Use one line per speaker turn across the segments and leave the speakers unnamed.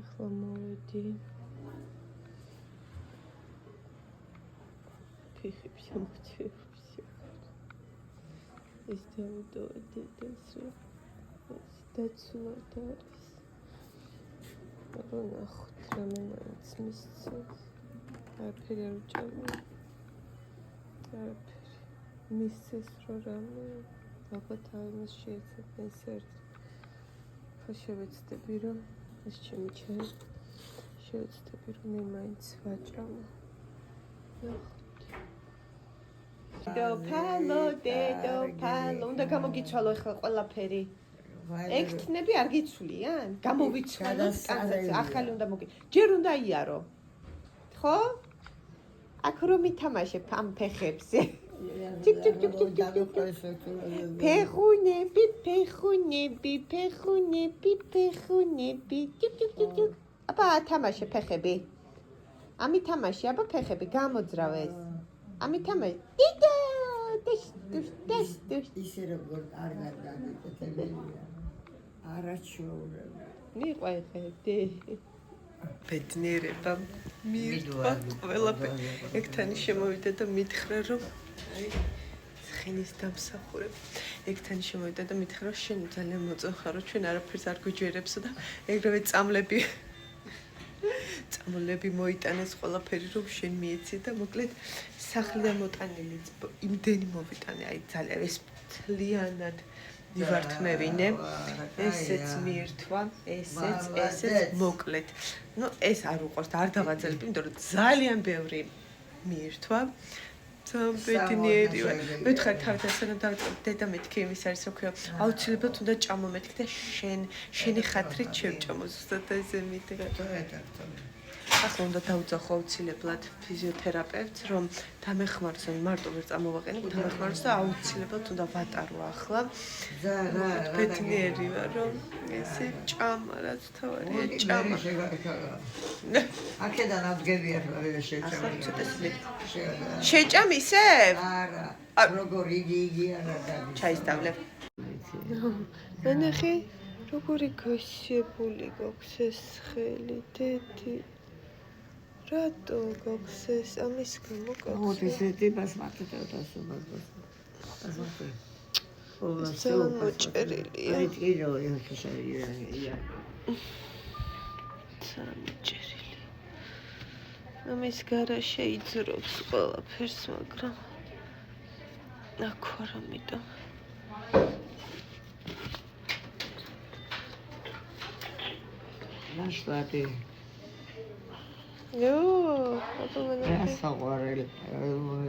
ახლა მოვედი. ფეხებს ამოჩევს. ეს დავიდოდი დასრო. ეს დაცულად არის. ნახოთ რამე მაინც მისცეს. არაფერი არ უჭამე. არაფერი. მისცეს რო რამე. ალბათ ამას შეეცადენ სერც. ხო შევეცდები რომ ეს ჩემი ჩაი. შევეცდები რომ მე მაინც ვაჭამო. დედო ფალო, უნდა გამოგიცვალო ახლა ყველაფერი. ექთნები არ გიცვლიან? გამოვიცვალოთ კაცებს, ახალი უნდა ჯერ უნდა იარო. ხო? აქ რომ ითამაშებ ამ ფეხებზე. Tik tik tik tik tik. Ფეხუნები. Tik tik tik tik. აბა ათამაშე ფეხები. ამით თამაში, აბა ფეხები გამოძრავეს. ამით თამაში. დიდა. დეშ.
ისე როგორ არ გადაგიკეთებია. არაჩვეულებრივი.
მიყვაიხედი. ბედნიერება მირთვა ყველაფერი. ეგთანი შემოვიდა და მითხრა რომ აი ცხენის დამსახურებ. ეგთანი შემოვიდა და მითხრა რომ შენ ძალიან მოწონხარო, ჩვენ არაფერს არ გვიჯერებსო და ეგრევე წამლები მოიტანეს ყველაფერი რომ შენ მიეცი და მოკლედ სახლიდან მოტანილი იმდენი მოვიტანე, აი ძალიან ეს ძალიანად დივართმევინე, ესეც მირთვა, ესეც მოკლედ. ნუ ეს არ უყვართ, არ დავაძალებ, იმიტომ რომ ძალიან ბევრი მირთვა. ბედნიერი ვარ. მეთქარ თავიდან დავიწყებ დედა მეთქი იმის არის რა ქვია, აუცილებლად უნდა ჭამო მეთქი და შენი ხათრით შევჭამო ზუსტად ესე მითხრა. ახლა უნდა დავუძახო აუცილებლად ფიზიოთერაპევტს, რომ დამეხმაროს, მარტო ვერ წამოვაყენებ, დამეხმაროს და აუცილებლად უნდა ვატარო ახლა. ბედნიერი ვარ, რომ ესე ჭამა, რაც თავარია, ჭამა.
აქედან აღდგები ახლა შეჭამი.
შეჭამ ისევ?
არა, როგორ იგი არა დაგი.
ჩაისტავლებ. ნახე, როგორი გაშებული გაქვს ეს ხელი, დედი. რატო გაქვს ეს ამის გამო გაქვს?
მოდესეთი ბასმარტო დასუბას.
ძალიან მოჭერილია.
აი ტირო ისე
სამჭერილი. ამის გარაშე იძრობს ყველაფერს, მაგრამ აქ არ ამიტომ.
ნაშლატი.
იო, აბა მანახე.
საყვარელი,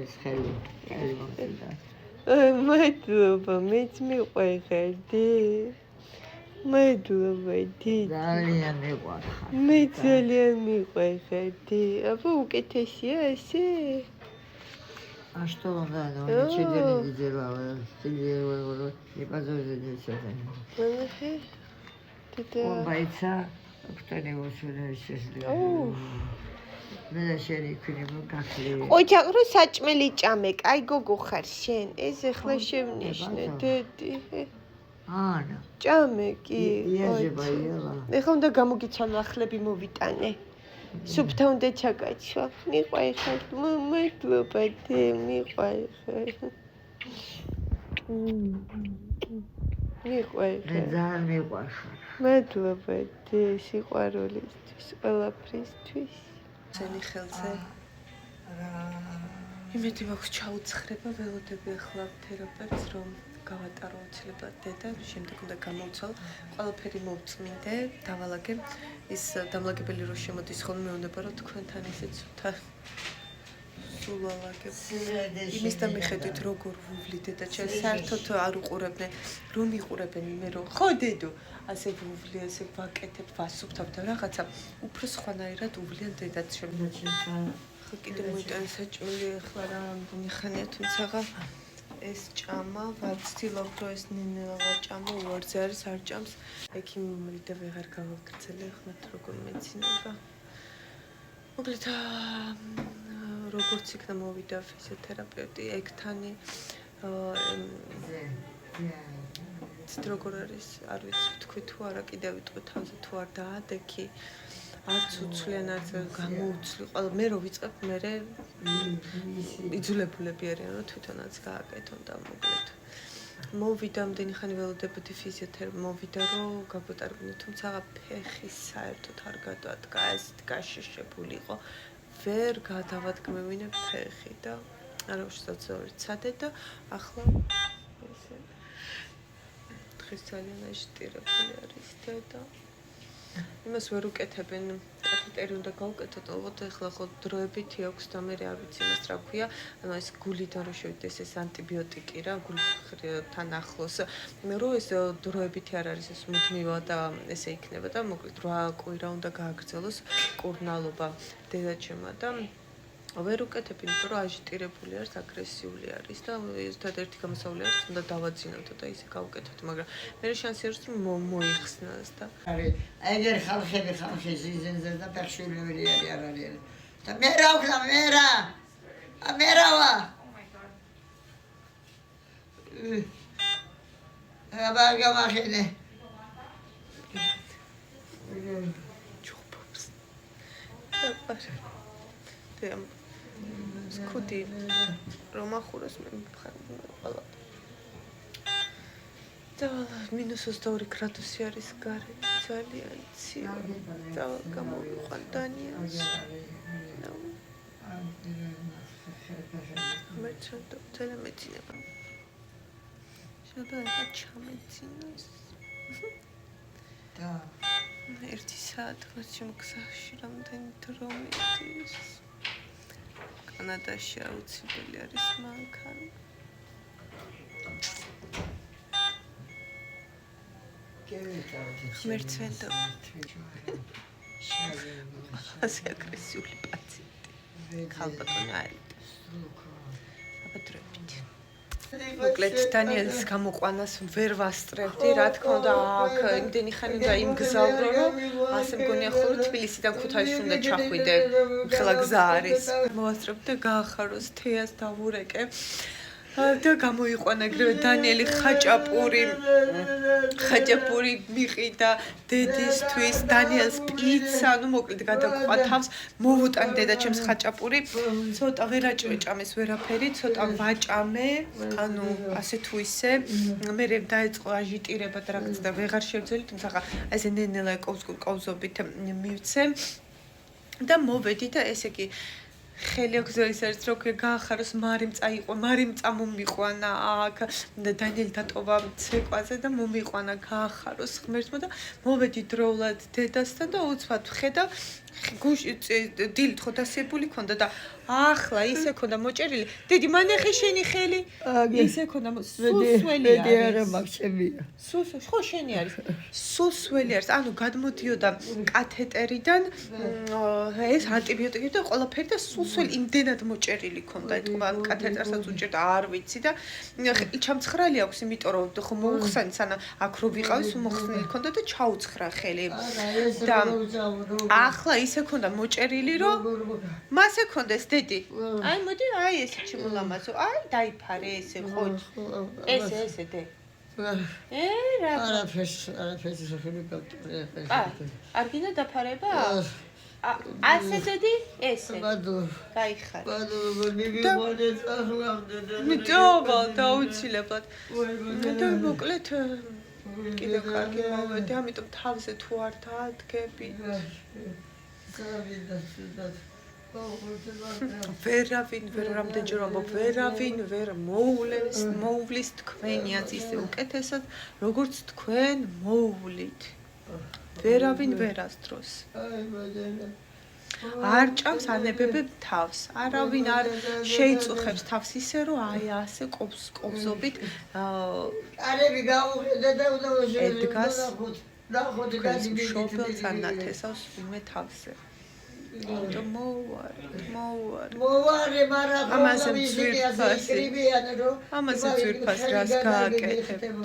ეს ხელი, მოხდა.
მადლობა, მეც მიყვარდი. მადლობა, დიდი.
ძალიან მიყვარხარ.
მე ძალიან მიყვარდი. აბა უკეთესია ესე?
А что он да, ничего не делал. Не позволили себе.
Махе.
Он бойца, кто-нибудь сейчас сделал. მე შენი ქრიმო გახლი.
ოჯახრო საჭმელი ჭამე, კაი გოგო ხარ შენ. ეს ახლა შევნიშნე, დედი.
ანა.
ჭამე კი.
იაჟება იალა.
ეხლა უნდა გამოგიცვალო ახლები მოვიტანე. სუფთა უნდა ჩაგაჩვა. მიყვარხარ, მადლობა დე, მიყვარხარ. მიყვარხარ.
მე ძალიან მიყვარხარ.
მადლობა დე, სიყვარულისთვის, ყველაფრისთვის. ძენი ხელზე. იმედი მაქვს ჩაუცხრება, ველოდები ახლა თერაპევტს, რომ გავატარო აუცილებლად დედა, შემდეგ უნდა გამოვცვალო, ყველაფერი მოვწმინდე, დავალაგე. ის დამლაგებელი რო შემოდის ხოლმე უნდა რომ თქვენთან ესე ცოტა სულალაგებ. იმის და მიხედვით როგორ ვუვლი დედა ჩემს საერთოდ არ უყურებდნენ, რომ იყურებენ მე რომ ხო დედო, ასე ვუვლი, ასე ვაკეთებ, ვასუფთავ და რაღაცა უფრო სხვანაირად უვლიან დედაც შემოჩნდა. ხო კიდე მოიტანა საჭმელი ახლა რა მიხანია, თუმცა ეს ჭამა ვაცდილობ რომ ეს ნინელა ჭამა უარზე არის არ ჭამს. ექიმი და ვეღარ გავაგრძელე ახლა როგორ მეცინება. მოკლედ როგორც იქნა მოვიდა ფიზიოთერაპევტი ეგთანი როგორ არის არ ვიცი თქვი თუ არა კიდე ვიტყვი თავზე თუ არ დაადექი არც უცვლიან, არც გამოუცვლი. ყველა მე რო ვიწყებ, მე იძულებულები არიან, რომ თვითონაც გააკეთონ და მოკლედ. მოვიდა მდენი ხანი ველოდებოდი ფიზიოთერაპია, მოვიდა რომ გაბოტარგუნე, თუმცა ფეხი საერთოდ არ გადადგა, ეს გაშიშებული იყო. ვერ გადავადგმევინე ფეხი და არა უშუალოდ ცადე და ახლა ესე დღეს ძალიან აჟიტირებული არის და იმას ვერ უკეთებენ კათეტერი უნდა გავუკეთოთ, ალბათ ახლა ხო დროებითი აქვს და მე არ ვიცი იმას რა ქვია, ანუ ეს გულიდან რო შევიდეს ეს ანტიბიოტიკი რა, გულთან ახლოს. მე რო ეს დროებითი არ არის ეს მუდმივა და ესე იქნება და მოკლედ 8 კვირა უნდა გააგრძელოს კურნალობა დედაჩემმა და ვერ უკეთებ, იმიტომ რომ აჟიტირებული არის, აგრესიული არის და ერთადერთი გამოსავალი არის, უნდა დავაძინოთ და ისე გავუკეთოთ, მაგრამ მე შანსი არის რომ მოიხსნას და
ეგერ ხალხი ზიზენზე და პერშულები არ არის. და მე რა ვქნა, მე რავა. აბა გამახინე.
ჩხუბობს. და სკუტი რომ ახუროს მე ყველა და -22 გრადუსი არის გარეთ ძალიან ცივი და გამოვიყვან დანიაში მე ძალიან მეცინება შეიძლება ჩამეცინოს
და
1 საათი მგზაში რამდენი დრო მიდის კანადაში აუცილებელი არის მანქანა. მერცვენდო. ასე აგრესიული პაციენტი. ხალბატონი არის. აბადრებით. მოკლედ დანიელის გამოყვანას ვერ ვასწრებდი, რა თქმა უნდა, აქ იმდენი ხანი და იმგზავრო, რომ ასე მგონია ხოლმე თბილისიდან ქუთაისში უნდა ჩახვიდე. ხელა გზა არის. მოვასწრებდი და გაახაროს თეას დავურეკე. და გამოიყვანა ეგრევე დანიელი ხაჭაპური მიყიდა დედისთვის დანიელს პიცა, ну მოკლედ გადაგყვა თავს, მოვუტან დედაჩემს ხაჭაპური, ცოტა ვერ აჭამეს ვერაფერი, ცოტა ვაჭამე, ანუ ასე თუ ისე, მე დაიწყო აჟიტირება და რაღაც და ვეღარ შევძელი, თუმცა ესე ნენელა კოვზობით მივცე და მოვედი და ესე კი ხელი აგზავის არის რომ გაახაროს მარიმ წაიყვა მარიმ წამომიყვანა აქ დანიელი დატოვა ცეკვაზე და მომიყვანა გაახაროს ღმერთმა და მოვედი დროულად დედასთან და უცბად ვხედავ გუში დილით ხო დასებული ქონდა და ახლა ისე ქონდა მოჭერილი დედი მანახე შენი ხელი ისე ქონდა სუსველი
არა მაგშებია
ხო შენი არის სუსველი არის ანუ გადმოდიოდა კათეტერიდან ეს ანტიბიოტიკი და ყველაფერი და სუსველი იმდენად მოჭერილი ქონდა ეთქვა კათეტერსაც უჭერდა არ ვიცი და ჩამცხრალი აქვს იმიტომ რომ ხო მოუხსანი სანამ აქ რო ვიყავის მოხსნილი ქონდა და ჩაუცხრა ხელი და ახლა ისე ქონდა მოჭერილი რომ მასე ქონდეს დედი აი მოდი აი ესე ჩიმოლამაზო აი დაიფარე ესე ხო ესე დე რა
არაფერს სახელი გავტყე
არ გინდა დაფარება ასე დედი ესე გაიხარე მიდობა დაუცილებლად და მოკლედ კიდე კარგი მოვედი ამიტომ თავზე თუ არ დაადგები ვერავინ ვერ რამდენჯერ ამბობ ვერავინ ვერ მოუვლის თქვენიაც ისე უკეთესად როგორც თქვენ მოუვლით ვერავინ ვერასდროს არ ჭამს ანებებებ თავს არავინ არ შეიწუხებს თავს ისე რომ აი ასე ყოვზობით
არები გავუხედა და
ედგას შობელს ანათესავს ვინმე თავზე მოვარე მაგრამ ამაზე ძვირფას რას გააკეთებ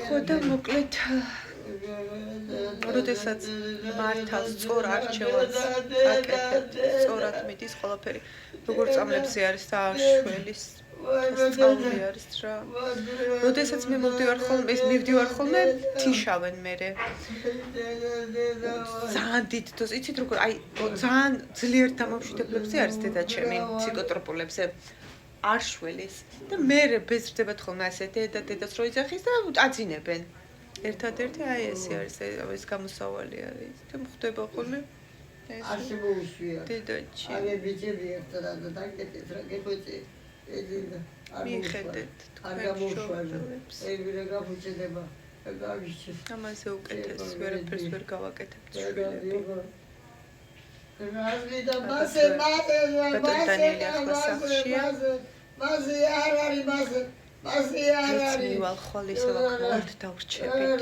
ხო და მოკლედ როდესაც მართავს სწორ არჩევანს აკეთებ სწორად მიდის ყველაფერი როგორ წამლებზე არის და შველის სწავლი არის რა. როდესაც მე მივდივარ ხოლმე, თიშავენ მერე. ძალიან დიდ დროს, იცით როგორ, აი ძალიან ძლიერ დამამშვიდებლებზე არის დედაჩემი, ფსიქოტროპულებზე. არ შველის და მერე ბეზრდებათ ხოლმე ასე დედას რო იძახის და აწინებენ. ერთადერთი აი ესე არის, ეს გამოსავალი არის. და მხდება ხოლმე
ასე მოუშვია.
დედაჩი.
აი ბიჭები ერთად და გეტყვით რა გეტყვით
მიხედეთ
არ გამოუშვარდა. ეგრე გამოჩნდება. გავიჩი.
ამაზე უკეთეს ვერაფერს ვერ გავაკეთებთ შვილები.
რაზმი და მასე არ არის მასე არ არის.
მივალ ხოლ ისე ვაკლებთ დავრჩებით.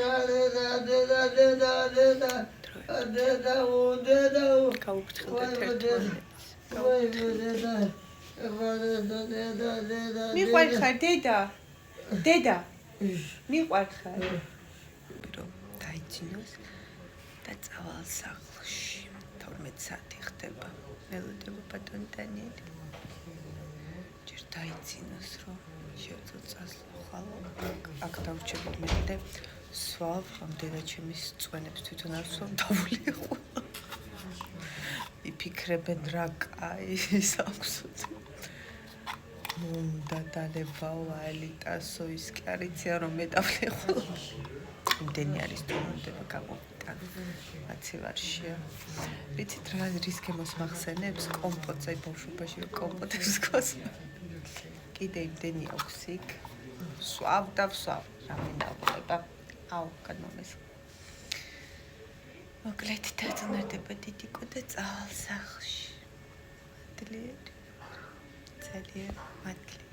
გავუფრთხილდეთ ერთმანეთს. მიყვარხარ დედა მიყვარხარ რომ დაიძინოს და წავალ სახლში 12 საათი ხდება მელოდება ბატონი დანიელი ჯერ დაიძინოს რომ შევწო წასვლა ხალო აქ დავრჩებით მე და სვავ ამ დედაჩემის წვენებს თვითონ არ სვავ დავულიყო იფიქრებენ რა კაი ის აქვსოთ და დალებაო ალიტასო ის კი არიცია რომ მეტავლიყო იმდენი არის თუნდება გამოვიდა მაცივარშია ვიცით რა რის გემოს მახსენებს კომპოტს აი ბავშვობაში კომპოტებს გქოს კიდე იმდენი აქვს იქ სვავ რა მინდა აუ განმეს მოკლედ დაძნერდება დიდიკო და წავალ სახლში ძალიან მადლი